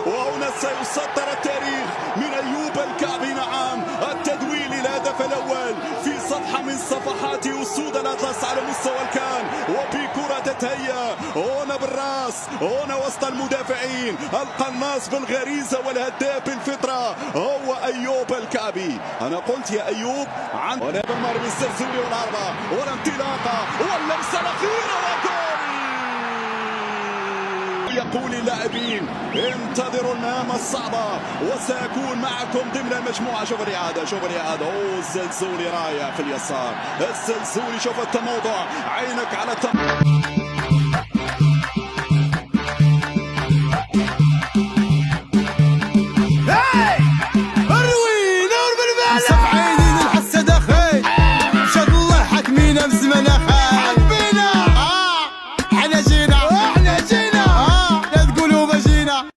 وهنا سيسطر التاريخ من أيوب الكعبي. نعم، التدويل الهدف الأول في صفحة من صفحات أسود الأطلس على مستوى الكان. وبكرة تتهيأ هنا بالراس، هنا وسط المدافعين، القناص بالغريزة والهداف بالفطرة هو أيوب الكعبي. أنا قلت يا أيوب عن هنا بالمرمى السلسولي والعرضة والانطلاقة واللمسة الأخيرة وجول. يقول اللاعبين انتظروا المهمة الصعبة وسأكون معكم ضمن المجموعة. شوف الإعادة، شوف الإعادة. الزلزولي رايح في اليسار، الزلزولي شوف التموضع، عينك على